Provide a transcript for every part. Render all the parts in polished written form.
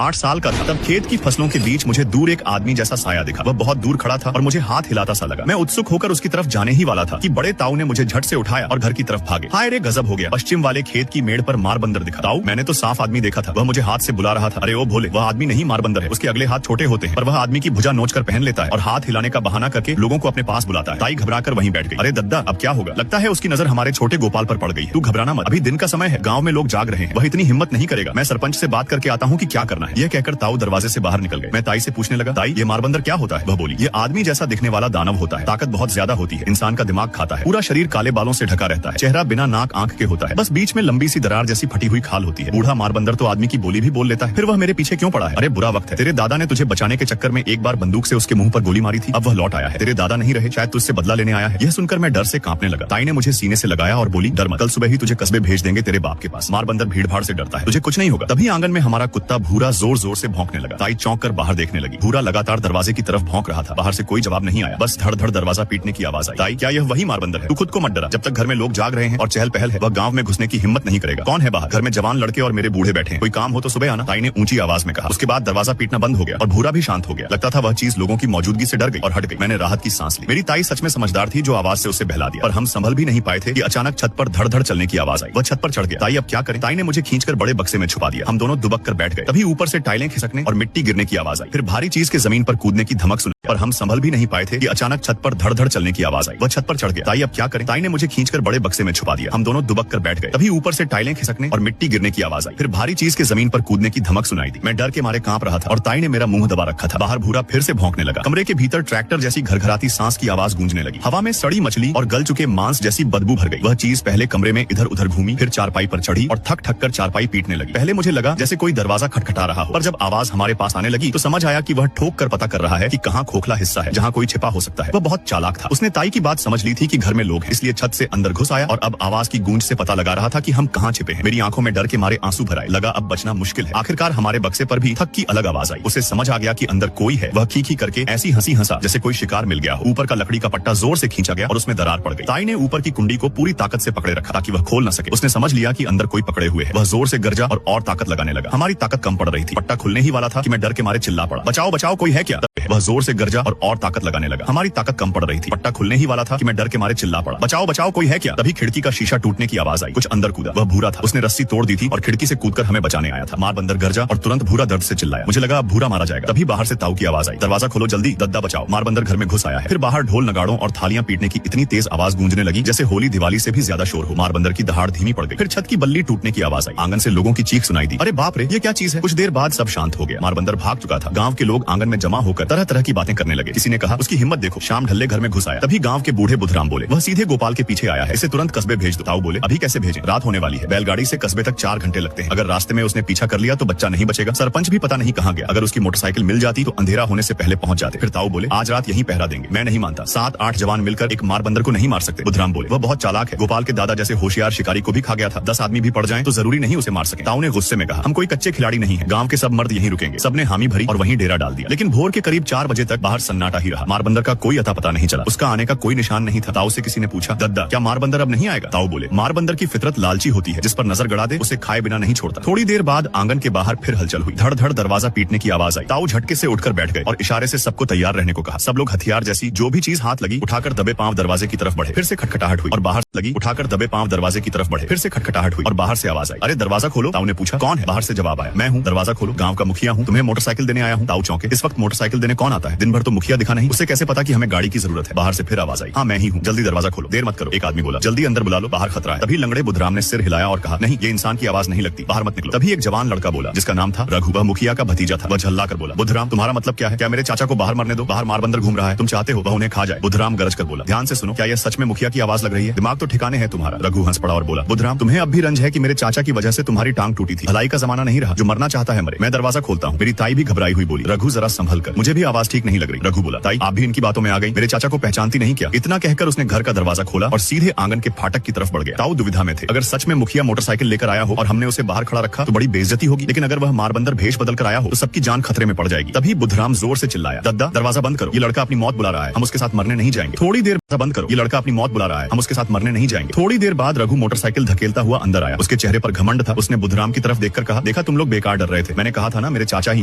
8 साल का था तब खेत की फसलों के बीच मुझे दूर एक आदमी जैसा साया दिखा। वह बहुत दूर खड़ा था और मुझे हाथ हिलाता सा लगा। मैं उत्सुक होकर उसकी तरफ जाने ही वाला था कि बड़े ताऊ ने मुझे झट से उठाया और घर की तरफ भागे। हाय रे गजब हो गया, पश्चिम वाले खेत की मेड़ पर मार बंदर दिखा। ताऊ, मैंने तो साफ आदमी देखा था, वह मुझे हाथ से बुला रहा था। अरे ओ भोले, वह आदमी नहीं मार बंदर है, उसके अगले हाथ छोटे होते हैं और वह आदमी की भुजा नोच कर पहन लेता है और हाथ हिलाने का बहाना करके लोगों को अपने पास बुलाता है। ताई घबरा कर वहीं बैठ गई। अरे दद्दा, अब क्या होगा? लगता है उसकी नजर हमारे छोटे गोपाल पर पड़ गई। तू घबराना मत, अभी दिन का समय है, गाँव में लोग जाग रहे हैं, वह इतनी हिम्मत नहीं करेगा। मैं सरपंच से बात करके आता हूँ कि क्या करना है। यह कहकर ताऊ दरवाजे से बाहर निकल गए। मैं ताई से पूछने लगा, ताई ये मारबंदर क्या होता है? वह बोली, ये आदमी जैसा दिखने वाला दानव होता है, ताकत बहुत ज्यादा होती है, इंसान का दिमाग खाता है, पूरा शरीर काले बालों से ढका रहता है, चेहरा बिना नाक आंख के होता है, बस बीच में लंबी सी दरार जैसी फटी हुई खाल होती है। बूढ़ा मारबंदर तो आदमी की बोली भी बोल लेता है। फिर वह मेरे पीछे क्यों पड़ा है? अरे बुरा वक्त है, तेरे दादा ने तुझे बचाने के चक्कर में एक बार बंदूक से उसके मुंह पर गोली मारी थी, अब वह लौट आया है। तेरे दादा नहीं रहे, शायद तुझसे बदला लेने आया है। यह सुनकर मैं डर से कांपने लगा। ताई ने मुझे सीने से लगाया और बोली, डर मत, कल सुबह ही तुझे कस्बे भेज देंगे तेरे बाप के पास। मारबंदर भीड़ भाड़ से डरता है, तुझे कुछ नहीं होगा। तभी आंगन में हमारा कुत्ता भूरा जोर जोर से भौंकने लगा। ताई चौंक कर बाहर देखने लगी। भूरा लगातार दरवाजे की तरफ भौंक रहा था। बाहर से कोई जवाब नहीं आया, बस धड़ धड़ दरवाजा पीटने की आवाज आई। ताई, क्या यह वही मारबंदर है? तू खुद को मत डरा, जब तक घर में लोग जाग रहे हैं और चहल पहल है, वह गांव में घुसने की हिम्मत नहीं करेगा। कौन है बाहर? घर में जवान लड़के और मेरे बूढ़े बैठे हैं, कोई काम हो तो सुबह आना, ताई ने ऊंची आवाज में कहा। उसके बाद दरवाजा पीटना बंद हो गया और भूरा भी शांत हो गया। लगता था वह चीज लोगों की मौजूदगी से डर गई और हट गई। मैंने राहत की सांस ली। मेरी ताई सच में समझदार थी जो आवाज से उसे बहला दिया, और हम संभल भी नहीं पाए थे कि अचानक छत पर धड़ धड़ चलने की आवाज आई। वह छत पर चढ़ गया। ताई अब क्या करें? ताई ने मुझे खींचकर बड़े बक्से में छुपा दिया। हम दोनों दुबक कर बैठ गए। तभी ऊपर से टाइलें खिसकने और मिट्टी गिरने की आवाज आई। फिर भारी चीज के जमीन पर कूदने की धमक सुनी और हम संभल भी नहीं पाए थे कि अचानक छत पर धड़ धड़ चलने की आवाज आई। वह छत पर चढ़ गया। ताई अब क्या करें? ताई ने मुझे खींचकर बड़े बक्से में छुपा दिया। हम दोनों दुबक कर बैठ गए। तभी ऊपर से टाइलें खिसकने और मिट्टी गिरने की आवाज आई। फिर भारी चीज के जमीन पर कूदने की धमक सुनाई दी। मैं डर के मारे कांप रहा था और ताई ने मेरा मुंह दबा रखा था। बाहर भूरा फिर से भौंकने लगा। कमरे के भीतर ट्रैक्टर जैसी घरघराती सांस की आवाज गूंजने लगी। हवा में सड़ी मछली और गल चुके मांस जैसी बदबू भर गई। वह चीज पहले कमरे में इधर उधर घूमी, फिर चारपाई पर चढ़ी और थक थक कर चारपाई पीटने लगी। पहले मुझे लगा जैसे कोई दरवाजा खटखटा रहा हो, पर जब आवाज हमारे पास आने लगी तो समझ आया कि वह ठोक कर पता कर रहा है कि कहाँ खोखला हिस्सा है जहाँ कोई छिपा हो सकता है। वह बहुत चालाक था। उसने ताई की बात समझ ली थी कि घर में लोग हैं, इसलिए छत से अंदर घुस आया और अब आवाज की गूंज से पता लगा रहा था कि हम कहाँ छिपे हैं। मेरी आंखों में डर के मारे आंसू भर आए। लगा अब बचना मुश्किल है। आखिरकार हमारे बक्से पर भी थक की अलग आवाज आई। उसे समझ आ गया कि अंदर कोई है। वह खी खी करके ऐसी हंसी हंसा जैसे कोई शिकार मिल गया हो। ऊपर का लकड़ी का पट्टा जोर से खींचा गया और उसमें दरार पड़ गई। ताई ने ऊपर की कुंडी को पूरी ताकत से पकड़े रखा ताकि वह खोल न सके। उसने समझ लिया कि अंदर कोई पकड़े हुए है। वह जोर से गरजा और ताकत लगाने लगा। हमारी ताकत कम पड़ रही थी। पट्टा खुलने ही वाला था कि मैं डर के मारे चिल्ला पड़ा, बचाओ बचाओ, कोई है क्या? वह जोर से गरजा और ताकत लगाने लगा। हमारी ताकत कम पड़ रही थी। पट्टा खुलने ही वाला था कि मैं डर के मारे चिल्ला पड़ा, बचाओ बचाओ, कोई है क्या? तभी खिड़की का शीशा टूटने की आवाज आई। कुछ अंदर कूदा। वह भूरा था। उसने रस्सी तोड़ दी थी और खिड़की से कूदकर हमें बचाने आया था। मारबंदर गरजा और तुरंत भूरा दर्द से चिल्लाया। मुझे लगा अब भूरा मारा जाएगा। तभी बाहर से ताऊ की आवाज आई, दरवाजा खोलो जल्दी, दद्दा बचाओ, मारबंदर घर में घुस आया है। फिर बाहर ढोल नगाड़ों और थालियां पीटने की इतनी तेज आवाज गूंजने लगी जैसे होली दिवाली से भी ज्यादा शोर हो। मारबंदर की दहाड़ धीमी पड़ गई। फिर छत की बल्ली टूटने की आवाज आई। आंगन से लोगों की चीख सुनाई दी। अरे बाप रे, ये क्या चीज है? कुछ देर बाद सब शांत हो गया। मारबंदर भाग चुका था। गांव के लोग आंगन में जमा होकर तरह तरह की बातें करने लगे। किसी ने कहा उसकी हिम्मत देखो, शाम ढल्ले घर में घुस आया। तभी गांव के बूढ़े बुधराम बोले, वह सीधे गोपाल के पीछे आया है, इसे तुरंत कस्बे भेज दो। ताऊ बोले, अभी कैसे भेजें? रात होने वाली है, बैलगाड़ी से कस्बे तक 4 घंटे लगते हैं। अगर रास्ते में उसने पीछा कर लिया तो बच्चा नहीं बचेगा। सरपंच भी पता नहीं कहाँ गया। अगर उसकी मोटरसाइकिल मिल जाती तो अंधेरा होने से पहले पहुंच जाते। फिर ताऊ बोले, आज रात यहीं पहरा देंगे। मैं नहीं मानता, 7-8 जवान मिलकर एक मारबंदर को नहीं मार सकते। बुधराम बोले, वह बहुत चालाक है, गोपाल के दादा जैसे होशियार शिकारी को भी खा गया था। 10 आदमी भी पड़ जाएं तो जरूरी नहीं उसे मार सके। ताऊ ने गुस्से में कहा, हम कोई कच्चे खिलाड़ी नहीं है, गांव के सब मर्द यहीं रुकेंगे। सबने हामी भरी और वहीं डेरा डाल दिया। लेकिन भोर के करीब 4 बजे तक बाहर सन्नाटा ही रहा। मारबंदर का कोई अता पता नहीं चला। उसका आने का कोई निशान नहीं था। ताऊ से किसी ने पूछा, दद्दा क्या मारबंदर अब नहीं आएगा? ताऊ बोले, मारबंदर की फितरत लालची होती है, जिस पर नजर गड़ा दे उसे खाए बिना नहीं छोड़ता। थोड़ी देर बाद आंगन के बाहर फिर हलचल हुई। धड़ धड़ दरवाजा पीटने की आवाज आई। ताऊ झटके से उठकर बैठ गए और इशारे से सबको तैयार रहने को कहा। सब लोग हथियार जैसी जो भी चीज हाथ लगी उठाकर दबे पांव दरवाजे की तरफ बढ़े। फिर से खटखटाहट हुई और बाहर लगी, उठाकर दबे पांव दरवाजे की तरफ बढ़े। फिर से खटखटाहट हुई और बाहर से आवाज आई, अरे दरवाजा खोलो। ताऊ ने पूछा, कौन है? बाहर से जवाब आया, मैं हूँ, दरवाजा खोलो, गांव का मुखिया हूँ, तुम्हें मोटरसाइकिल देने आया हूँ। ताऊ चौंके, इस वक्त मोटरसाइकिल देने कौन आता है? दिन भर तो मुखिया दिखा नहीं, उसे कैसे पता कि हमें गाड़ी की जरूरत है? बाहर से फिर आवाज आई, हाँ मैं ही हूँ, जल्दी दरवाजा खोलो, देर मत करो। एक आदमी बोला, जल्दी अंदर बुला लो, बाहर खतरा है। तभी लंगड़े बुधराम ने सिर हिलाया और कहा, नहीं ये इंसान की आवाज नहीं लगती, बाहर मत निकलो। तभी एक जवान लड़का बोला जिसका नाम था रघु, वह मुखिया का भतीजा था। वह झल्ला कर बोला, बुधराम तुम्हारा मतलब क्या है? क्या मेरे चाचा को बाहर मरने दो? बाहर मारबंदर घूम रहा है, तुम चाहते हो वह उन्हें खा जाए? बुधराम गरज कर बोला, ध्यान से सुनो, क्या यह सच में मुखिया की आवाज लग रही है? दिमाग तो ठिकाने है तुम्हारा। रघु हंस पड़ा और बोला, बुधराम तुम्हें अब भी रंज है कि मेरे चाचा की वजह से तुम्हारी टांग टूटी थी। भलाई का जमाना नहीं रहा, जो मरना चाहता है मरे। मैं दरवाजा खोलता हूँ। मेरी ताई भी घबराई हुई बोली, रघु जरा संभल कर, मुझे भी आवाज ठीक नहीं लग रही। रघु बोला, ताई आप भी इनकी बातों में आ गई, मेरे चाचा को पहचानती नहीं क्या? इतना कहकर उसने घर का दरवाजा खोला और सीधे आंगन के फाटक की तरफ बढ़ गया। ताऊ दुविधा में थे, अगर सच में मुखिया मोटरसाइकिल लेकर आया हो और हमने उसे बाहर खड़ा रखा तो बड़ी बेइज्जती होगी, लेकिन अगर वह मारबंदर भेष बदल कर आया हो तो सबकी जान खतरे में पड़ जाएगी। तभी बुधराम जोर से चिल्लाया, दद्दा दरवाजा बंद करो, ये लड़का अपनी मौत बुला रहा है, हम उसके साथ मरने नहीं जाएंगे। थोड़ी देर बंद करो, ये लड़का अपनी मौत बुला रहा है, हम उसके साथ मरने करने नहीं जाएंगे। थोड़ी देर बाद रघु मोटरसाइकिल धकेलता हुआ अंदर आया। उसके चेहरे पर घमंड था। उसने बुधराम की तरफ देखकर कहा, देखा तुम लोग बेकार डर रहे थे, मैंने कहा था ना मेरे चाचा ही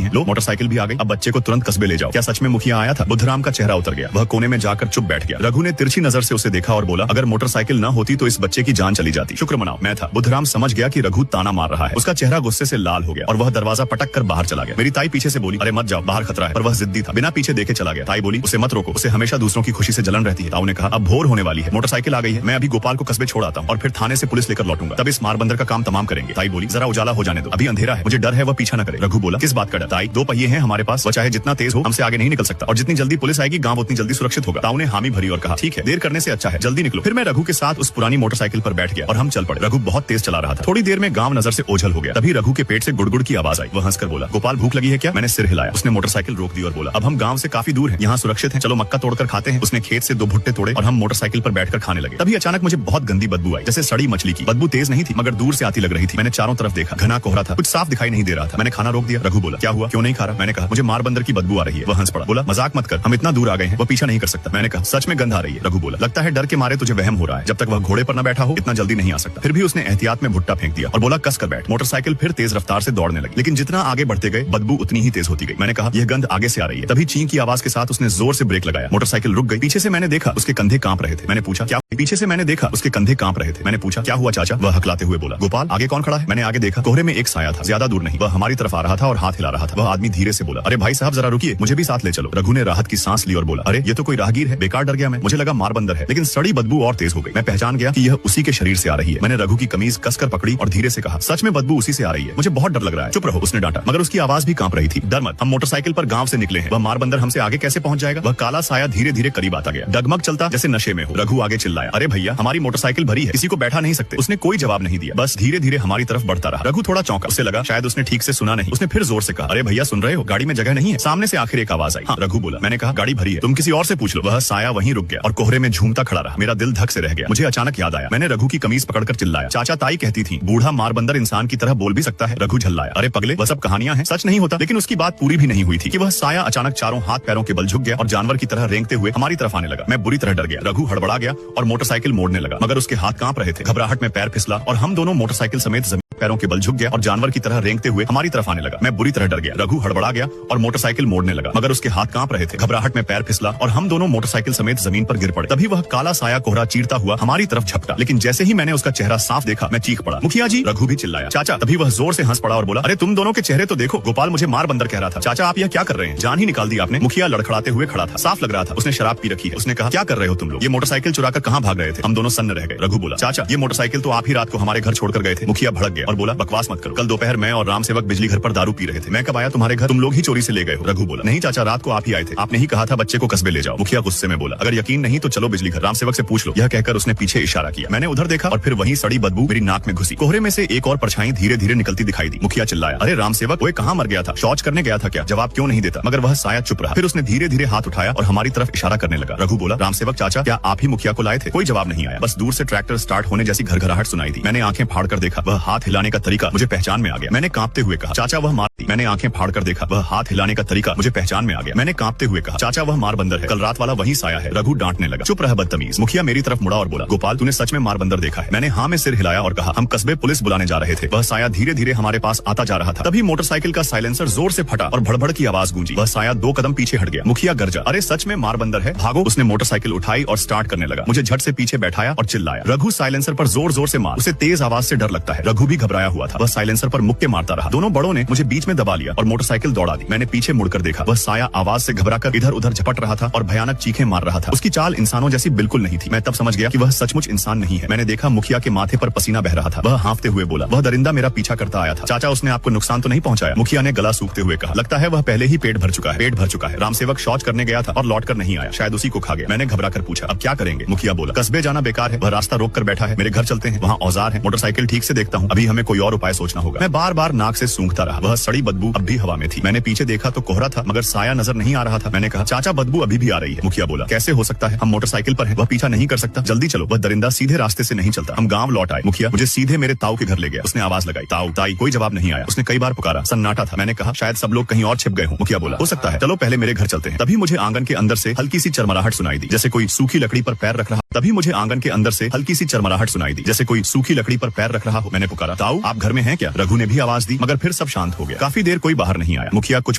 हैं। लो मोटरसाइकिल भी आ गई, अब बच्चे को तुरंत कस्बे ले जाओ। क्या सच में मुखिया आया था? बुधराम का चेहरा उतर गया। वह कोने में जाकर चुप बैठ गया। रघु ने तिरछी नजर से उसे देखा और बोला, अगर मोटरसाइकिल न होती तो इस बच्चे की जान चली जाती। शुक्र मनाओ मैं था। बुधराम समझ गया कि रघु ताना मार रहा है। उसका चेहरा गुस्से से लाल हो गया और वह दरवाजा पटक कर बाहर चला गया। मेरी ताई पीछे से बोली, अरे मत जाओ, बाहर खतरा है, पर वह जिद्दी था, बिना पीछे देखे चला गया। ताई बोली, उसे मत रोको, उसे हमेशा दूसरों की खुशी से जलन रहती है। ताऊ ने कहा, अब भोर होने वाली है, मोटरसाइकिल आ गई है, मैं अभी गोपाल को कस्बे छोड़ आता हूँ और फिर थाने से पुलिस लेकर लौटूंगा, तब इस मारबंदर का काम तमाम करेंगे। ताई बोली, जरा उजाला हो जाने दो, अभी अंधेरा है, मुझे डर है वह पीछा न करे। रघु बोला, किस बात का डर? ताई, 2 पहिए हैं हमारे पास, वह चाहे जितना तेज हो हमसे आगे नहीं निकल सकता, और जितनी जल्दी पुलिस आएगी गांव उतनी जल्दी सुरक्षित होगा। ताऊ ने हामी भरी और कहा, ठीक है, देर करने से अच्छा है, जल्दी निकलो। फिर मैं रघु के साथ उस पुरानी मोटरसाइकिल पर बैठ गया और हम चल पड़े। रघु बहुत तेज चला रहा था। थोड़ी देर में गांव नजर से ओझल हो गया। तभी रघु के पेट से गुड़गुड़ की आवाज आई। वह हंसकर बोला, गोपाल भूख लगी है क्या? मैंने सिर हिलाया। उसने मोटरसाइकिल रोक दी और बोला, अब हम गांव से काफी दूर हैं, यहाँ सुरक्षित हैं, चलो मक्का तोड़कर खाते हैं। उसने खेत से 2 भुट्टे तोड़े और हम मोटरसाइकिल पर बैठकर खाने लगे। तभी अचानक मुझे बहुत गंदी बदबू आई, जैसे सड़ी मछली की। बदबू तेज नहीं थी मगर दूर से आती लग रही थी। मैंने चारों तरफ देखा, घना कोहरा था, कुछ साफ दिखाई नहीं दे रहा था। मैंने खाना रोक दिया। रघु बोला, क्या हुआ, क्यों नहीं खा रहा? मैंने कहा, मुझे मारबंदर की बदबू आ रही है। वह हंस पड़ा, बोला, मजाक मत कर, हम इतना दूर आ गए हैं, वह पीछा नहीं कर सकता। मैंने कहा, सच में गंध आ रही है। रघु बोला, लगता है डर के मारे तुझे वहम हो रहा है, जब तक वह घोड़े पर न बैठा हो इतना जल्दी नहीं आ सकता। फिर भी उसने एहतियात में भुट्टा फेंक दिया और बोला, कस कर बैठ। मोटरसाइकिल फिर तेज रफ्तार से दौड़ने लगी, लेकिन जितना आगे बढ़ते गए बदबू उतनी ही तेज होती गई। मैंने कहा, यह गंध आगे से आ रही है। तभी चीं की आवाज के साथ उसने जोर से ब्रेक लगाया। मोटरसाइकिल रुक गई। पीछे से मैंने देखा उसके कंधे कांप रहे थे। मैंने पूछा, क्या? पीछे से मैंने देखा उसके कंधे कांप रहे थे। मैंने पूछा, क्या हुआ चाचा? वह हकलाते हुए बोला, गोपाल आगे कौन खड़ा है? मैंने आगे देखा, कोहरे में एक साया था, ज्यादा दूर नहीं, वह हमारी तरफ आ रहा था और हाथ हिला रहा था। वह आदमी धीरे से बोला, अरे भाई साहब जरा रुकिए, मुझे भी साथ ले चलो। रघु ने राहत की सांस ली और बोला, अरे ये तो कोई राहगीर है, बेकार डर गया मैं, मुझे लगा मारबंदर है, लेकिन सड़ी बदबू और तेज हो गई। मैं पहचान गया कि यह उसी के शरीर से आ रही है। मैंने रघु की कमीज कसकर पकड़ी और धीरे से कहा, सच में बदबू उसी से आ रही है, मुझे बहुत डर लग रहा है। चुप रहो, उसने डांटा, मगर उसकी आवाज भी कांप रही थी। डर मत, हम मोटरसाइकिल पर गांव से निकले हैं, वह मारबंदर हमसे आगे कैसे पहुंच जाएगा? वह काला साया धीरे धीरे करीब आता गया, डगमग चलता जैसे नशे में हो। रघु आगे चिल्लाया, अरे भैया हमारी मोटरसाइकिल भरी है, किसी को बैठा नहीं सकते। उसने कोई जवाब नहीं दिया, बस धीरे धीरे हमारी तरफ बढ़ता रहा। रघु थोड़ा चौंका, उसे लगा शायद उसने ठीक से सुना नहीं। उसने फिर जोर से कहा, अरे भैया सुन रहे हो, गाड़ी में जगह नहीं है। सामने से आखिर एक आवाज आई। हाँ, रघु बोला। मैंने कहा, गाड़ी भरी है, तुम किसी और से पूछ लो। वह साया वहीं रुक गया और कोहरे में झूमता खड़ा रहा। मेरा दिल धक से रह गया। मुझे अचानक याद आया, मैंने रघु की कमीज पकड़कर चिल्लाया, चाचा ताई कहती थी बूढ़ा मारबंदर इंसान की तरह बोल भी सकता है। रघु झल्लाया, अरे पगले, वह सब कहानियां हैं, सच नहीं होता। लेकिन उसकी बात पूरी भी नहीं हुई थी कि वह साया अचानक चारों हाथ पैरों के बल झुक गया और जानवर की तरह रेंगते हुए हमारी तरफ आने लगा। मैं बुरी तरह डर गया। रघु हड़बड़ा गया और मोटरसाइकिल मोड़ने लगा, मगर उसके हाथ कांप रहे थे। घबराहट में पैर फिसला और हम दोनों मोटरसाइकिल समेत जमीन पैरों के बल झुक गया और जानवर की तरह रेंगते हुए हमारी तरफ आने लगा। मैं बुरी तरह डर गया। रघु हड़बड़ा गया और मोटरसाइकिल मोड़ने लगा, मगर उसके हाथ कांप रहे थे। घबराहट में पैर फिसला और हम दोनों मोटरसाइकिल समेत जमीन पर गिर पड़े। तभी वह काला साया कोहरा चीरता हुआ हमारी तरफ झपटा, लेकिन जैसे ही मैंने उसका चेहरा साफ देखा मैं चीख पड़ा, मुखिया जी। रघु भी चिल्लाया, चाचा। तभी वह जोर से हंस पड़ा और बोला, अरे तुम दोनों के चेहरे तो देखो, गोपाल मुझे मारबंदर कह रहा था। चाचा आप यह क्या कर रहे हैं? जान ही निकाल दी आपने। मुखिया लड़खड़ाते हुए खड़ा था, साफ लग रहा था उसने शराब पी रखी है। उसने कहा, क्या कर रहे हो तुम लोग? ये मोटरसाइकिल चुराकर कहाँ भाग रहे थे? हम दोनों सन्न रह गए। रघु बोला, चाचा ये मोटरसाइकिल तो आप ही रात को हमारे घर छोड़कर गए थे। मुखिया भड़क गया और बोला, बकवास मत करो, कल दोपहर मैं और राम सेवक बिजली घर पर दारू पी रहे थे। मैं कब आया तुम्हारे घर? तुम लोग ही चोरी से ले गए हो। रघु बोला, नहीं चाचा रात को आप ही आए थे, आपने ही कहा था बच्चे को कस्बे ले जाओ। मुखिया गुस्से में बोला, अगर यकीन नहीं तो चलो बिजली घर, राम सेवक से पूछ लो। यह कहकर उसने पीछे इशारा किया। मैंने उधर देखा और फिर वही सड़ी बदबू मेरी नाक में घुसी। कोहरे में से एक और परछाई धीरे धीरे निकलती दिखाई दी। मुखिया चिल्लाया, अरे राम सेवक वो कहाँ मर गया था? शौच करने गया था क्या? जवाब क्यों नहीं देता? मगर वह साया चुप रहा। फिर उसने धीरे धीरे हाथ उठाया और हमारी तरफ इशारा करने लगा। रघु बोला, राम सेवक चाचा क्या आप ही मुखिया को लाए थे? कोई जवाब नहीं आया, बस दूर से ट्रैक्टर स्टार्ट होने जैसी घरघराहट सुनाई दी। मैंने आंखें फाड़कर देखा, वह हाथ हिलाने का तरीका मुझे पहचान में आ गया। मैंने कांपते हुए कहा, चाचा वह मार। मैंने आंखें फाड़कर देखा, वह हाथ हिलाने का तरीका मुझे पहचान में आ गया। मैंने कांपते हुए कहा, चाचा वह मारबंदर है, कल रात वाला वही साया है। रघु डांटने लगा, चुप रह बदतमीज। मुखिया मेरी तरफ मुड़ा और बोला, गोपाल तूने सच में मारबंदर देखा है? मैंने हाँ में सिर हिलाया और कहा, हम कस्बे पुलिस बुलाने जा रहे थे। वह साया धीरे धीरे हमारे पास आता जा रहा था। तभी मोटरसाइकिल का साइलेंसर जोर से फटा और भड़बड़ की आवाज गूंजी। वह साया 2 कदम पीछे हट गया। मुखिया गरजा, अरे सच में मारबंदर है, भागो। उसने मोटरसाइकिल उठाई और स्टार्ट करने लगा। मुझे झट से पीछे बैठाया और चिल्लाया, रघु साइलेंसर पर जोर जोर से मार। उसे तेज आवाज से डर लगता है। रघु भी घबराया हुआ था, वह साइलेंसर पर मुक्के मारता रहा। दोनों बड़ों ने मुझे बीच में दबा लिया और मोटरसाइकिल दौड़ा दी। मैंने पीछे मुड़कर देखा, वह साया आवाज से घबराकर इधर उधर झपट रहा था और भयानक चीखें मार रहा था। उसकी चाल इंसानों जैसी बिल्कुल नहीं थी। मैं तब समझ गया कि वह सचमुच इंसान नहीं है। मैंने देखा मुखिया के माथे पर पसीना बह रहा था। वह हांफते हुए बोला, वह दरिंदा मेरा पीछा करता आया था। चाचा उसने आपको नुकसान तो नहीं पहुंचाया? मुखिया ने गला सूखते हुए कहा, लगता है वह पहले ही पेट भर चुका है। पेट भर चुका है। राम सेवक शौच करने गया था और लौट कर नहीं आया, शायद उसी को खा गया। मैंने घबरा कर पूछा, अब क्या करेंगे? मुखिया बोला, कस्बे जाना बेकार है, वह रास्ता रोक कर बैठा है, मेरे घर चलते हैं, वहाँ औजार है, मोटरसाइकिल ठीक से देखता हूँ, अभी हमें कोई और उपाय सोचना होगा। मैं बार बार नाक से सूंघता रहा। वह सड़ी बदबू अब भी हवा में थी। मैंने पीछे देखा तो कोहरा था, मगर साया नजर नहीं आ रहा था। मैंने कहा, चाचा बदबू अभी भी आ रही है। मुखिया बोला, कैसे हो सकता है, हम मोटरसाइकिल पर हैं, वह पीछा नहीं कर सकता, जल्दी चलो। वह दरिंदा सीधे रास्ते से नहीं चलता। हम गांव लौट आए। मुखिया मुझे सीधे मेरे ताऊ के घर ले गया। उसने आवाज लगाई, ताऊ ताई, कोई जवाब नहीं आया। उसने कई बार पुकारा, सन्नाटा था। मैंने कहा, शायद सब लोग कहीं और छिप गए हों। मुखिया बोला, हो सकता है, चलो पहले मेरे घर चलते हैं। तभी मुझे आंगन के अंदर से हल्की सी चरमराहट सुनाई दी, जैसे कोई सूखी लकड़ी पर पैर रख रहा तभी मुझे आंगन के अंदर से हल्की सी चरमराहट सुनाई दी, जैसे कोई सूखी लकड़ी पर पैर रख रहा हो। मैंने पुकारा, ताऊ आप घर में हैं क्या? रघु ने भी आवाज दी, मगर फिर सब शांत हो गया। काफी देर कोई बाहर नहीं आया। मुखिया कुछ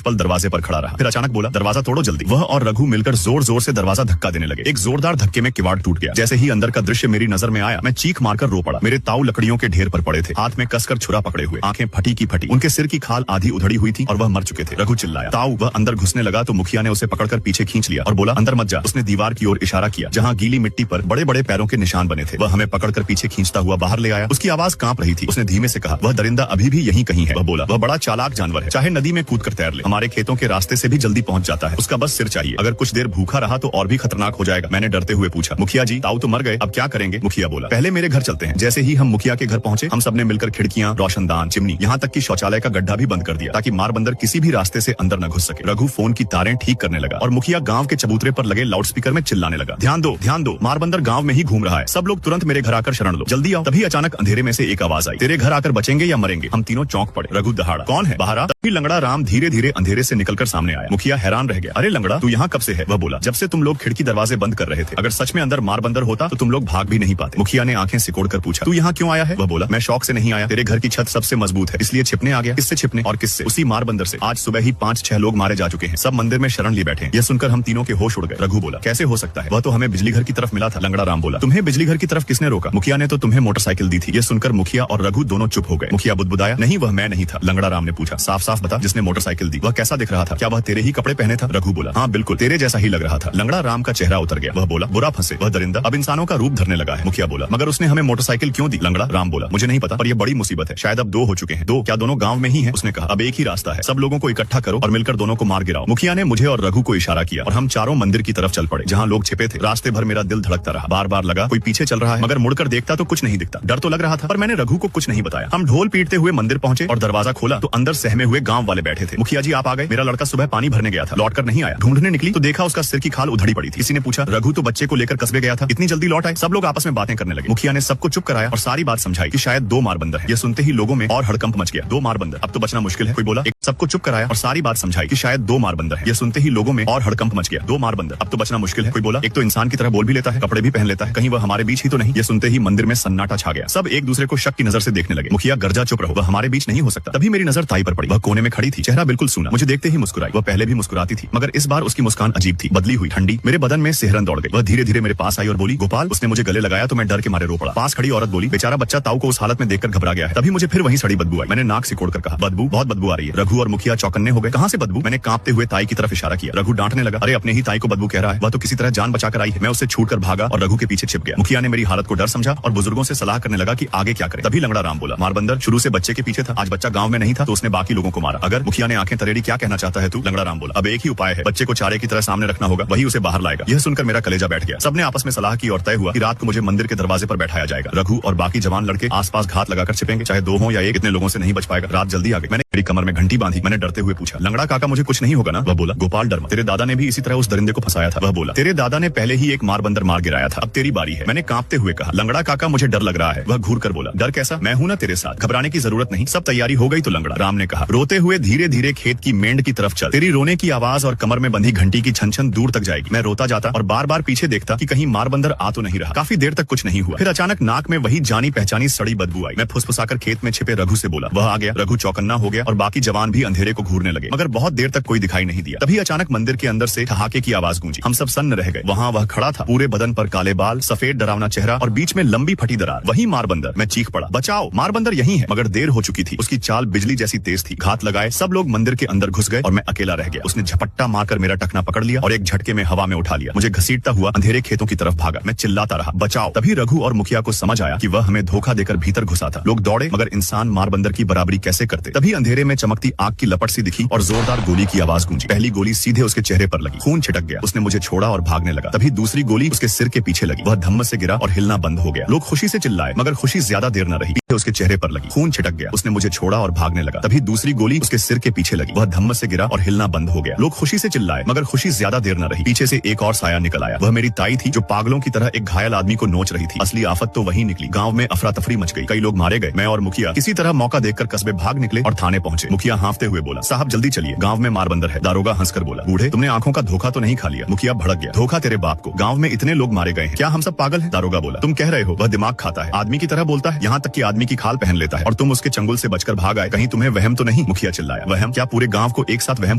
पल दरवाजे पर खड़ा रहा, फिर अचानक बोला, दरवाजा तोड़ो जल्दी। वह और रघु मिलकर जोर जोर से दरवाजा धक्का देने लगे। एक जोरदार धक्के में किवाड़ टूट गया। जैसे ही अंदर का दृश्य मेरी नजर में आया, मैं चीख मारकर रो पड़ा। मेरे ताऊ लकड़ियों के ढेर पर पड़े थे, हाथ में कसकर छुरा पकड़े हुए, आंखें फटी की फटी। उनके सिर की खाल आधी उधड़ी हुई थी और वह मर चुके थे। रघु चिल्लाया, ताऊ। वह अंदर घुसने लगा तो मुखिया ने उसे पकड़कर पीछे खींच लिया और बोला, अंदर मत जा। उसने दीवार की ओर इशारा किया, जहाँ गीली मिट्टी पर बड़े बड़े पैरों के निशान बने थे। वह हमें पकड़कर पीछे खींचता हुआ बाहर ले आया। उसकी आवाज कांप रही थी। उसने धीमे से कहा, वह दरिंदा अभी भी यहीं कहीं है। वह बोला, वह बड़ा चालाक जानवर है, चाहे नदी में कूद कर तैर ले, हमारे खेतों के रास्ते से भी जल्दी पहुंच जाता है। उसका बस सिर चाहिए, अगर कुछ देर भूखा रहा तो और भी खतरनाक हो जाएगा। मैंने डरते हुए पूछा, मुखिया जी ताऊ तो मर गए, अब क्या करेंगे? मुखिया बोला, पहले मेरे घर चलते हैं। जैसे ही हम मुखिया के घर पहुंचे, हम सबने मिलकर खिड़कियां, रोशनदान, चिमनी, यहाँ तक कि शौचालय का गड्ढा भी बंद कर दिया, ताकि मार बंदर किसी भी रास्ते से अंदर न घुस सके। रघु फोन की तारें ठीक करने लगा और मुखिया गांव के चबूतरे पर लगे लाउडस्पीकर में चिल्लाने लगा, ध्यान दो, मार बंदर गांव में ही घूम रहा है, सब लोग तुरंत मेरे घर आकर शरण लो, जल्दी आओ। तभी अचानक अंधेरे में से एक आवाज आई, तेरे घर आकर बचेंगे या मरेंगे? हम तीनों चौंक पड़े। रघु दहाड़ा, कौन है? बाहर आ। तभी लंगड़ा राम धीरे धीरे अंधेरे से निकलकर सामने आया। मुखिया हैरान रह गया, अरे लंगड़ा तू यहाँ कब से है? वह बोला, जब से तुम लोग खिड़की दरवाजे बंद कर रहे थे, अगर सच में अंदर मार बंदर होता तो तुम लोग भाग भी नहीं पाते। मुखिया ने आंखें सिकोड़कर पूछा, तू यहाँ क्यों आया है? वह बोला, मैं शौक से नहीं आया, तेरे घर की छत सबसे मजबूत है, इसलिए छिपने आ गया। किससे छिपने? और किससे? उसी मार बंदर से। आज सुबह ही 5-6 लोग मारे जा चुके हैं, सब मंदिर में शरण लिए बैठे हैं। यह सुनकर हम तीनों के होश उड़ गए। रघु बोला, कैसे हो सकता है? वह तो हमें बिजली घर की तरफ मिला था। लंगड़ा राम बोला, तुम्हें बिजली घर की तरफ किसने रोका? मुखिया ने तो तुम्हें मोटरसाइकिल दी थी। यह सुनकर मुखिया और रघु दोनों चुप हो गए। मुखिया बुदबुदाया, नहीं वह मैं नहीं था। लंगड़ा राम ने पूछा, साफ साफ बता, जिसने मोटरसाइकिल दी वह कैसा दिख रहा था? क्या वह तेरे ही कपड़े पहने था? रघु बोला, हाँ बिल्कुल तेरे जैसा ही लग रहा था। लंगड़ा राम का चेहरा उतर गया। वह बोला, बुरा फंसे, वह दरिंदा अब इंसानों का रूप धरने लगा है। मुखिया बोला, मगर उसने हमें मोटरसाइकिल क्यों दी? लंगड़ा राम बोला, मुझे नहीं पता, पर यह बड़ी मुसीबत है, शायद अब 2 हो चुके हैं। 2 क्या दोनों गांव में ही हैं? उसने कहा, अब एक ही रास्ता है, सब लोगों को इकट्ठा करो और मिलकर दोनों को मार गिराओ। मुखिया ने मुझे और रघु को इशारा किया और हम चारों मंदिर की तरफ चल पड़े, जहाँ लोग छिपे थे। रास्ते भर मेरा दिल धड़कता रहा, बार बार लगा कोई पीछे चल रहा है, मगर मुड़कर देखता तो कुछ नहीं दिखता। डर तो लग रहा था, पर मैंने रघु को कुछ नहीं बताया। हम ढोल पीटते हुए मंदिर पहुंचे और दरवाजा खोला तो अंदर सहमे हुए गांव वाले बैठे थे। मुखिया जी आप आ गए, मेरा लड़का सुबह पानी भरने गया था, लौटकर नहीं आया। ढूंढने निकली तो देखा उसका सिर की खाल उधड़ी पड़ी थी। किसी ने पूछा, रघु तो बच्चे को लेकर कस्बे गया था, इतनी जल्दी लौट आए? सब लोग आपस में बातें करने लगे। मुखिया ने सबको चुप कराया और सारी बात समझाई कि शायद 2 मार बंदर है। यह सुनते ही लोगों में और हड़कंप मच गया। 2 मार बंदर, अब तो बचना मुश्किल है। कोई बोला, सबको चुप कराया और सारी बात समझाई कि शायद 2 मार बंदर है। यह सुनते ही लोगों में और हड़कंप मच गया। 2 मार बंदर, अब तो बचना मुश्किल है। कोई बोला, एक तो इंसान की तरह बोल भी लेता है, कपड़े भी पहन लेता है, कहीं वह हमारे बीच ही तो नहीं? यह सुनते ही मंदिर में सन्नाटा छा गया। सब एक दूसरे को शक की नजर से देखने लगे। मुखिया, गर्जा चुप रहो, वह हमारे बीच नहीं हो सकता। तभी मेरी नजर ताई पर पड़ी। वह कोने में खड़ी थी, चेहरा बिल्कुल सूना, मुझे देखते ही मुस्कुराई। वह पहले भी मुस्कुराती थी, मगर इस बार उसकी मुस्कान अजीब थी, बदली हुई, ठंडी। मेरे बदन में सिहरन दौड़ गई। वह धीरे धीरे मेरे पास आई और बोली, गोपाल। उसने मुझे गले लगाया तो मैं डर के मारे रो पड़ा। पास खड़ी औरत बोली, बेचारा बच्चा ताऊ को उस हालत में देखकर घबरा गया है। तभी मुझे फिर वही सड़ी बदबू आई। मैंने नाक सिकोड़कर कहा, बदबू, बहुत बदबू आ रही है। रघु और मुखिया चौकन्ने हो गए। कहां से बदबू? मैंने कांपते हुए ताई की तरफ इशारा किया। रघु डांटने लगा, अरे अपने ही ताई को बदबू कह रहा है, वह तो किसी तरह जान बचाकर आई है। मैं उससे छूटकर भागा और रघु के पीछे छिप गया। मुखिया ने मेरी हालत को डर समझा और बुजुर्गों से सलाह करने लगा कि आगे क्या करें। तभी लंगड़ा राम बोला, मारबंदर शुरू से बच्चे के पीछे था, आज बच्चा गांव में नहीं था तो उसने बाकी लोगों को मारा। अगर मुखिया ने आंखें तरेड़ी, क्या कहना चाहता है तू? लंगड़ा राम बोला, अब एक ही उपाय है, बच्चे को चारे की तरह सामने रखना होगा, वही उसे बाहर लाएगा। यह सुनकर मेरा कलेजा बैठ गया। सबने आपस में सलाह की और तय हुआ कि रात को मुझे मंदिर के दरवाजे पर बैठाया जाएगा। रघु और बाकी जवान लड़के आसपास घात लगाकर छिपेंगे, चाहे 2 हो या 1, इतने लोगों से नहीं बच पाएगा। रात जल्दी आ गई। मैंने मेरी कमर में घंटी बांधी। मैंने डरते हुए पूछा, लंगड़ा काका मुझे कुछ नहीं होगा ना? वह बोला, गोपाल डर मत, तेरे दादा ने भी इसी तरह उस दरिंदे को फंसाया था। वह बोला, तेरे दादा ने पहले ही एक मार बंदर मार गिराया था, अब तेरी बारी है। मैंने कांपते हुए कहा, लंगड़ा काका मुझे डर लग रहा है। वह घूर कर बोला, डर कैसा, मैं हूं ना तेरे साथ, घबराने की जरूरत नहीं, सब तैयारी हो गई तो? लंगड़ा राम ने कहा, रोते हुए धीरे धीरे खेत की मेंढ की तरफ चल, तेरी रोने की आवाज और कमर में बंधी घंटी की छन छन दूर तक जाएगी। मैं रोता जाता और बार बार पीछे देखता कि कहीं मार बंदर आ तो नहीं रहा। काफी देर तक कुछ नहीं हुआ, फिर अचानक नाक में वही जानी पहचानी सड़ी बदबू आई। मैं फुसफुसाकर खेत में छिपे रघु से बोला। वह आ गया। रघु चौकन्ना हो गया और बाकी जवान भी अंधेरे को घूरने लगे, मगर बहुत देर तक कोई दिखाई नहीं दिया। तभी अचानक मंदिर के अंदर से ठहाके की आवाज गूंजी। हम सब सन्न रह गए। वहाँ वह खड़ा था, पूरे बदन पर काले बाल, सफेद डरावना चेहरा और बीच में लंबी फटी दरार। वही मार बंदर। मैं चीख पड़ा, बचाओ, मार बंदर यही है। मगर देर हो चुकी थी। उसकी चाल बिजली जैसी तेज थी। घात लगाए सब लोग मंदिर के अंदर घुस गए और मैं अकेला रह गया। उसने झपट्टा मारकर मेरा टखना पकड़ लिया और एक झटके में हवा में उठा लिया। मुझे घसीटता हुआ अंधेरे खेतों की तरफ भागा। मैं चिल्लाता रहा, बचाओ। तभी रघु और मुखिया को समझ आया कि वह हमें धोखा देकर भीतर घुसा था। लोग दौड़े, मगर इंसान मार बंदर की बराबरी कैसे करते। तभी अंधेरे में चमकती आग की लपट सी दिखी और जोरदार गोली की आवाज गूंजी। पहली गोली सीधे उसके चेहरे पर लगी, खून छिटक गया। उसने मुझे छोड़ा और भागने लगा। तभी दूसरी गोली उसके सिर के पीछे लगी। वह धम्म से गिरा और हिलना बंद हो गया। लोग खुशी से चिल्लाए, मगर खुशी ज्यादा देर न रही। उसके चेहरे पर लगी, खून छिटक गया। उसने मुझे छोड़ा और भागने लगा। तभी दूसरी गोली उसके सिर के पीछे लगी। वह धम्म से गिरा और हिलना बंद हो गया। लोग खुशी से चिल्लाए, मगर खुशी ज्यादा देर न रही। पीछे से एक और साया निकल आया। वह मेरी ताई थी, जो पागलों की तरह एक घायल आदमी को नोच रही थी। असली आफत तो वहीं निकली। गांव में अफरा तफरी मच गई। कई लोग मारे गए। मैं और मुखिया किसी तरह मौका देखकर कस्बे भाग निकले और थाने पहुंचे। मुखिया हांफते हुए बोला, साहब जल्दी चलिए, गांव में मार बंदर है। दारोगा हंसकर बोला, बूढ़े तुमने आंखों का धोखा तो नहीं खा लिया? मुखिया भड़क गया, धोखा तेरे बाप को, गांव में इतने लोग मारे गए हैं, क्या हम सब पागल हैं? दारोगा बोला, तुम कह रहे हो वह दिमाग खाता है, आदमी की तरह बोलता है, यहाँ तक कि आदमी की खाल पहन लेता है, और तुम उसके चंगुल से बचकर भाग आए। कहीं तुम्हें वहम तो नहीं? मुखिया चिल्लाया, वहम? क्या पूरे गांव को एक साथ वहम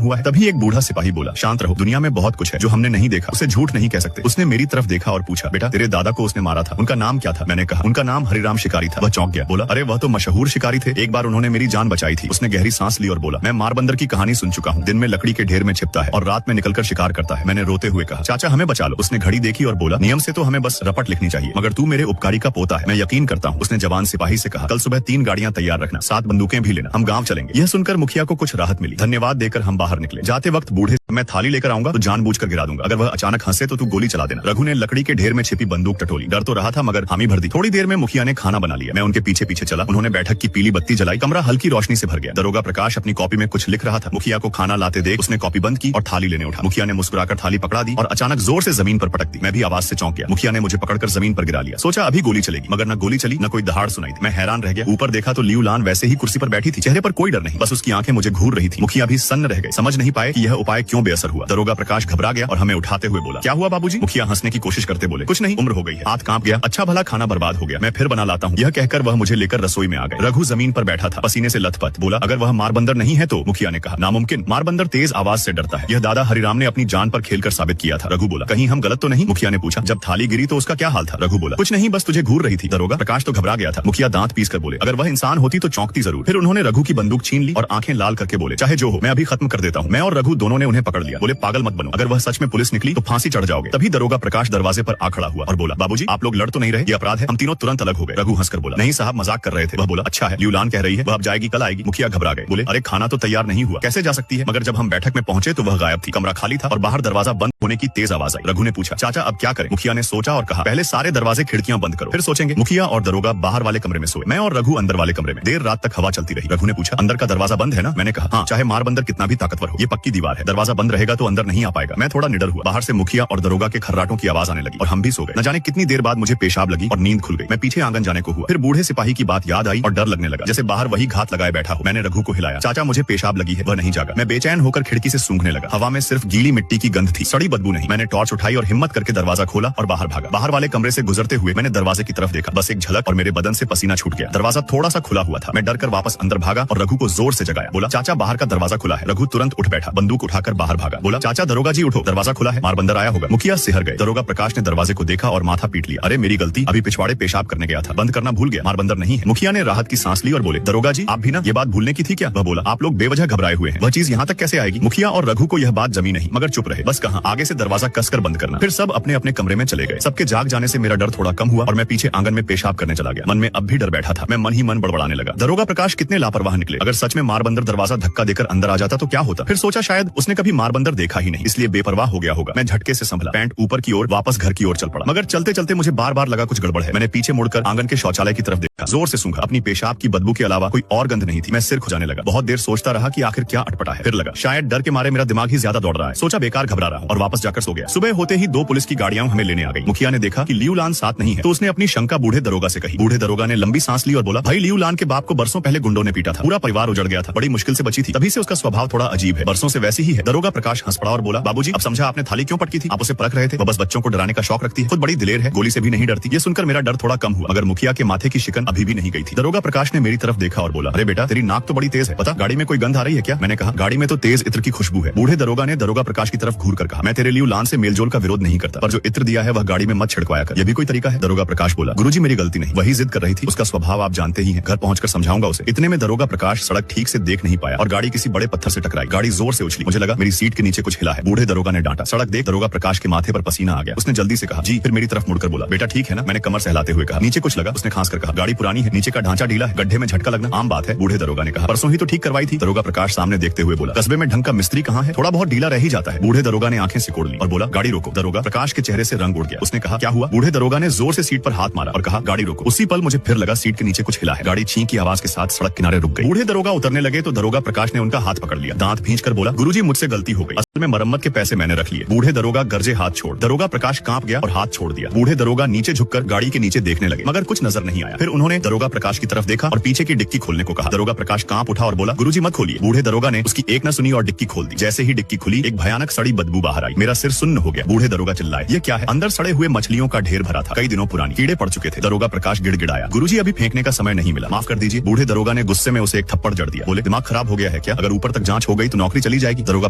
हुआ है? तभी एक बूढ़ा सिपाही बोला, शांत रहो, दुनिया में बहुत कुछ है जो हमने नहीं देखा, उसे झूठ नहीं कह सकते। उसने मेरी तरफ देखा और पूछा, बेटा तेरे दादा को उसने मारा था, उनका नाम क्या था? मैंने कहा, उनका नाम हरिराम शिकारी था। वह चौंक गया, बोला, अरे वह तो मशहूर शिकारी थे, एक बार उन्होंने मेरी जान बचाई थी। उसने गहरी सांस ली और बोला, मैं मार बंदर की कहानी सुन चुका हूँ। दिन में लकड़ी के ढेर में छिपता है और रात में निकलकर शिकार करता है। मैंने रोते हुए कहा, चाचा हमें बचा लो। उसने घड़ी देखी और बोला, नियम से तो हमें बस रपट लिखनी चाहिए, मगर तू मेरे उपकारी का पोता है, मैं यकीन करता हूँ। उसने जवान सिपाही से कहा, कल सुबह 3 गाड़ियां तैयार रखना, 7 बंदूकें भी लेना, हम गाँव चलेंगे। यह सुनकर मुखिया को कुछ राहत मिली। धन्यवाद देकर हम बाहर निकले। जाते वक्त बूढ़े, मैं थाली लेकर आऊंगा तो जानबूझकर गिरा दूंगा, अगर वह अचानक हंसे तो तू गोली चला देना। रघु ने लकड़ी के ढेर में छिपी बंदूक टटोली। डर तो रहा था मगर हामी भर दी। थोड़ी देर में मुखिया ने खाना बना लिया। मैं उनके पीछे पीछे चला। उन्होंने बैठक की पीली बत्ती जलाई। कमरा हल्की रोशनी से भर गया। दरोगा प्रकाश अपनी कॉपी में कुछ लिख रहा था। मुखिया को खाना लाते देख उसने कॉपी बंद की और थाली लेने उठा। मुखिया ने मुस्कुराकर थाली पकड़ा दी और अचानक जोर से जमीन पर पटक दी। मैं भी आवाज से चौंक गया। मुखिया ने मुझे पकड़कर जमीन पर गिरा लिया। सोचा अभी गोली चलेगी, मगर न गोली चली न कोई दहाड़ सुनाई थी। मैं हैरान रह गया। ऊपर देखा तो लियू लान वैसे ही कुर्सी पर बैठी थी। चेहरे पर कोई डर नहीं, बस उसकी आंखें मुझे घूर रही थी। मुखिया भी सन्न रह गए, समझ नहीं पाए कि यह उपाय क्यों बेअसर हुआ। दरोगा प्रकाश घबरा गया और हमें उठाते हुए बोला, क्या हुआ बाबूजी? मुखिया हंसने की कोशिश करते बोले, कुछ नहीं, उम्र हो गई है, हाथ कांप गया, अच्छा भला खाना बर्बाद हो गया, मैं फिर बना लाता हूँ। यह कहकर वह मुझे लेकर रसोई में आ गए। रघु जमीन पर बैठा था, पसीने से लथपथ। बोला, अगर वह मार बंदर नहीं है तो? मुखिया ने कहा, नामुमकिन, मार बंदर तेज आवाज से डरता है। यह दादा हरिराम ने अपनी जान पर खेलकर साबित किया था। रघु बोला, कहीं हम गलत तो नहीं? मुखिया ने पूछा, जब थाली गिरी तो उसका क्या हाल था? रघु बोला, कुछ नहीं, बस तुझे घूर रही थी। दरोगा प्रकाश तो घबरा गया था। मुखिया दांत पीस कर बोले, अगर वह इंसान होती तो चौंकती जरूर। फिर उन्होंने रघु की बंदूक छीन ली और आंखें लाल करके बोले, चाहे जो हो, मैं अभी खत्म कर देता हूँ। मैं और रघु दोनों ने उन्हें पकड़ लिया। बोले, पागल मत बनो, अगर वह सच में पुलिस निकली तो फांसी चढ़ जाओगे। तभी दरोगा प्रकाश दरवाजे पर आ खड़ा हुआ और बोला, बाबूजी आप लोग लड़ तो नहीं रहे? ये अपराध है। हम तीनों तुरंत अलग हो गए। रघु हंसकर बोला, नहीं साहब, मजाक कर रहे थे। वह बोला, अच्छा है, ल्यूलान कह रही है, वह अब जाएगी, कल आएगी। मुखिया घबरा गए। बोले, अरे खाना तो तैयार नहीं हुआ, कैसे जा सकती है? मगर जब हम बैठक में पहुंचे तो वह गायब थी। कमरा खाली था और बाहर दरवाजा बंद होने की तेज आवाज आई। रघु ने पूछा, चाचा अब क्या करें? मुखिया ने सोचा और कहा, पहले सारे दरवाजे खिड़कियां बंद करो, फिर सोचेंगे। मुखिया और दरोगा बाहर वाले कमरे में सोए। मैं और रघु अंदर वाले कमरे में। देर रात तक हवा चलती रही। रघु ने पूछा, अंदर का दरवाजा बंद है ना? मैंने कहा, हाँ, चाहे मार बंदर कितना भी ताकतवर हो, ये पक्की दीवार है, दरवाजा बंद रहेगा तो अंदर नहीं आ पाएगा। मैं थोड़ा निडर हुआ। बाहर से मुखिया और दरोगा के खर्राटों की आवाज आने लगी और हम भी सो गए। न जाने कितनी देर बाद मुझे पेशाब लगी और नींद खुल गई। मैं पीछे आंगन जाने को हुआ। फिर बूढ़े सिपाही की बात याद आई और डर लगने लगा, जैसे बाहर वही घात लगाए बैठा हो। मैंने रघु को हिलाया, चाचा मुझे पेशाब लगी है। वह नहीं जागा। मैं बेचैन होकर खिड़की से सूंघने लगा। हवा में सिर्फ गीली मिट्टी की गंध थी, सड़ी बदबू नहीं। मैंने टॉर्च उठाई और हिम्मत करके दरवाजा खोला और बाहर भागा। बाहर वाले कमरे से गुजरते हुए मैंने दरवाजे की तरफ देखा। बस एक झलक और मेरे बदन से पसीना छूट गया। दरवाजा थोड़ा सा खुला हुआ था। मैं डरकर वापस अंदर भागा और रघु को जोर से जगाया। बोला, चाचा बाहर का दरवाजा खुला है। रघु तुरंत उठ बैठा, बंदूक उठाकर बाहर भागा। बोला, चाचा दरोगा जी उठो, दरवाजा खुला है, मार बंदर आया होगा। मुखिया सिहर गए। दरोगा प्रकाश ने दरवाजे को देखा और माथा पीट लिया। अरे मेरी गलती, अभी पिछवाड़े पेशाब करने गया था, बंद करना भूल गया, मार बंदर नहीं है। मुखिया ने राहत की सांस ली और बोले, दरोगा जी आप भी ना ये बात भूलने की थी क्या? वह बोला, आप लोग बेवजह घबराए हुए हैं, वह चीज यहाँ तक कैसे आएगी? मुखिया और रघु को यह बात जमी नहीं, मगर चुप रहे। बस कहा, आगे से दरवाजा कसकर बंद करना। फिर सब अपने अपने कमरे में चले गए। सबके जाग जाने से मेरा डर थोड़ा कम हुआ और मैं पीछे आंगन में पेशाब करने चला गया। मन में अब भी डर बैठा था। मैं मन ही मन बड़बड़ाने लगा। दरोगा प्रकाश कितने लापरवाह निकले। अगर सच में मार बंदर दरवाजा धक्का देकर अंदर आ जाता तो क्या होता? फिर सोचा शायद उसने कभी मार बंदर देखा ही नहीं, इसलिए बेपरवाह हो गया होगा। मैं झटके से संभला, पैंट ऊपर की ओर वापस घर की ओर चल पड़ा। मगर चलते चलते मुझे बार बार लगा कुछ गड़बड़ है। मैंने पीछे मुड़कर आंगन के शौचालय की तरफ देखा। जोर से सूंघा। अपनी पेशाब की बदबू के अलावा कोई और गंध नहीं थी। मैं सिर खुजाने लगा। बहुत देर सोचता रहा कि आखिर क्या अटपटा है। फिर लगा शायद डर के मारे मेरा दिमाग ही ज्यादा दौड़ रहा है। सोचा बेकार घबरा रहा हूं और वापस जाकर सो गया। सुबह होते ही 2 पुलिस की गाड़ियां हमें लेने आ गई। मुखिया ने देखा कि लियू लान साथ नहीं है तो उसने अपनी शंका बूढ़े दरोगा से कही। बूढ़े दरोगा ने लंबी सांस ली और बोला, भाई लियू लान के बाप को बरसों पहले गुंडों ने पीटा था, पूरा परिवार उजड़ गया था, बड़ी मुश्किल से बची थी, तभी से उसका स्वभाव थोड़ा अजीब है, बरसों से वैसी ही है। दरोगा प्रकाश हंस पड़ा और बोला, बाबूजी अब समझा आपने थाली क्यों पटकी थी? आप उसे परख रहे थे। वो बस बच्चों को डराने का शौक रखती है, खुद बड़ी दिलेर है, गोली से भी नहीं डरती। ये सुनकर मेरा डर थोड़ा कम हुआ, मगर मुखिया के माथे की शिकन अभी भी नहीं गई थी। दरोगा प्रकाश ने मेरी तरफ देखा और बोला, अरे बेटा तेरी नाक तो बड़ी तेज है, पता गाड़ी में कोई गंध आ रही है क्या? मैंने कहा, गाड़ी में तो तेज इत्र की खुशबू है। बूढ़े दरोगा ने दरोगा प्रकाश की तरफ घूर कर कहा, मैं तेरे लियू लान से मेलजोल का विरोध नहीं करता, पर जो इत्र दिया है वह गाड़ी में मत छिड़कवाया कर, यह भी कोई तरीका है? दरोगा प्रकाश बोला, गुरुजी मेरी गलती नहीं, वही जिद कर रही थी, उसका स्वभाव आप जानते ही हैं, घर पहुंचकर समझाऊंगा उसे। इतने में दरोगा प्रकाश सड़क ठीक से देख नहीं पाया और गाड़ी किसी बड़े पत्थर से टकराई। गाड़ी जोर से उछली। मुझे लगा मेरी सीट के नीचे कुछ हिला है। बूढ़े दरोगा ने डांटा। सड़क देख दरोगा प्रकाश के माथे पर पसीना आ गया। उसने जल्दी से कहा जी, फिर मेरी तरफ मुड़कर बोला बेटा ठीक है ना। मैंने कमर सहलाते हुए कहा नीचे कुछ लगा। उसने खांस कर कहा गाड़ी पुरानी है, नीचे का ढांचा ढीला है, गड्ढे में झटका लगना आम बात है। बूढ़े दरोगा ने कहा परसों ही तो ठीक करवाई थी। दरोगा प्रकाश सामने देखते हुए बोला कस्बे में ढंग का मिस्त्री कहाँ है, थोड़ा बहुत ढीला रह ही जाता है। बूढ़े दरोगा ने आंखें सिकोड़ ली और बोला गाड़ी रोको। दरोगा प्रकाश के चेहरे से रंग उड़ गया। उसने कहा क्या हुआ। बूढ़े दरोगा ने जोर से सीट पर हाथ मारा और कहा गाड़ी रोको। उसी पल मुझे फिर लगा सीट के नीचे कुछ हिला है। गाड़ी छीं की आवाज के साथ सड़क किनारे रुक गई। बूढ़े दरोगा उतरने लगे तो दरोगा प्रकाश ने उनका हाथ पकड़ लिया। दांत भींचकर बोला गुरुजी मुझसे गलती हो गई, असल में मरम्मत के पैसे मैंने रख लिए। बूढ़े दरोगा गरजे हाथ छोड़। दरोगा प्रकाश कांप गया और हाथ छोड़ दिया। बूढ़े दरोगा नीचे झुककर गाड़ी के नीचे देखने लगे मगर कुछ नजर नहीं आया। फिर उन्होंने दरोगा प्रकाश की तरफ देखा और पीछे की डिक्की खोलने को कहा। दरोगा प्रकाश कांप उठा और बोला गुरुजी मत खोलिए। बूढ़े दरोगा ने उसकी एक न सुनी और डिक्की खोल दी। जैसे ही डिक्की खुली एक भयानक सड़ी बदबू बाहर आई। मेरा सिर सुन्न हो गया। बूढ़े दरोगा चिल्लाए ये क्या है। अंदर सड़े हुए मछलियों का ढेर भरा था, कई दिनों पुरानी, कीड़े पड़ चुके थे। दरोगा प्रकाश गिड़गिड़ाया गुरुजी अभी फेंकने का समय नहीं मिला, माफ कर दीजिए। बूढ़े दरोगा ने गुस्से में उसे एक थप्पड़ जड़ दिया। बोले दिमाग खराब हो गया है क्या, अगर ऊपर तक जांच हो गई तो नौकरी चली जाएगी। दरोगा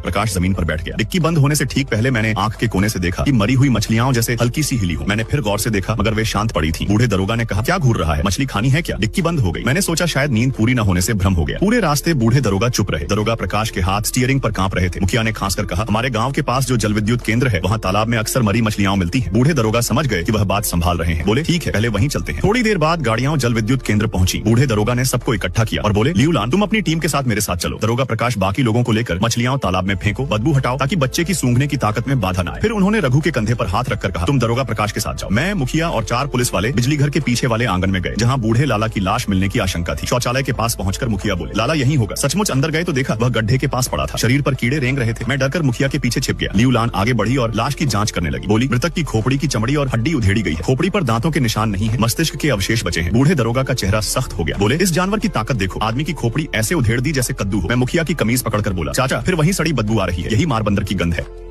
प्रकाश जमीन पर बैठ गया। डिक्की बंद होने से ठीक पहले मैंने आंख के कोने से देखा कि मरी हुई मछलियां जैसे हल्की सी हिली हो। मैंने फिर गौर से देखा मगर वे शांत पड़ी थी। बूढ़े दरोगा ने कहा क्या घूर रहा है, मछली खानी है क्या। डिक्की बंद हो गई। मैंने सोचा शायद नींद पूरी न होने से भ्रम हो गया। पूरे रास्ते बूढ़े दरोगा चुप रहे। दरोगा प्रकाश के हाथ स्टीयरिंग पर कांप रहे थे। मुखिया ने खांसकर कहा हमारे गांव के पास जो जल विद्युत केंद्र है वहाँ तालाब में अक्सर मरी मछलियां मिलती हैं। बूढ़े दरोगा समझ गए कि वह बात संभाल रहे हैं। बोले ठीक है पहले वहीं चलते हैं। थोड़ी देर बाद गाड़ियां जल विद्युत केंद्र पहुंची। बूढ़े दरोगा ने सबको इकट्ठा किया और बोले लियूलान तुम अपनी टीम के साथ मेरे साथ चलो। दरोगा प्रकाश बाकी लोगों को लेकर मछलियां तालाब में फेंको, बदबू हटाओ ताकि बच्चे की सूंघने की ताकत में बाधा न आए। फिर उन्होंने रघु के कंधे पर हाथ रखकर कहा तुम दरोगा प्रकाश के साथ जाओ। मैं, मुखिया और 4 पुलिस वाले बिजली घर के पीछे वाले आंगन में गए जहाँ बूढ़े लाला की लाश मिलने की आशंका थी। शौचालय के पास पहुंचकर मुखिया बोले लाला यही होगा। सचमुच अंदर गए तो देखा वह गड्ढे के पास पड़ा था, शरीर पर कीड़े रेंग रहे थे। मैं डरकर मुखिया के पीछे छिप गया। लियूलान आगे बढ़ी और लाश की जांच करने लगी। बोली मृतक की खोपड़ी की चमड़ी और हड्डी उधेड़ी गई है, खोपड़ी पर दांतों के निशान नहीं है, मस्तिष्क के अवशेष बचे हैं। बूढ़े दरोगा का चेहरा सख्त हो गया। बोले इस जानवर की ताकत देखो, आदमी की खोपड़ी ऐसे उधेड़ दी जैसे कद्दू हो। मैं मुखिया की कमीज पकड़कर बोला चाचा फिर वही सड़ी बदबू आ रही है, यही मार बंदर की गंध है।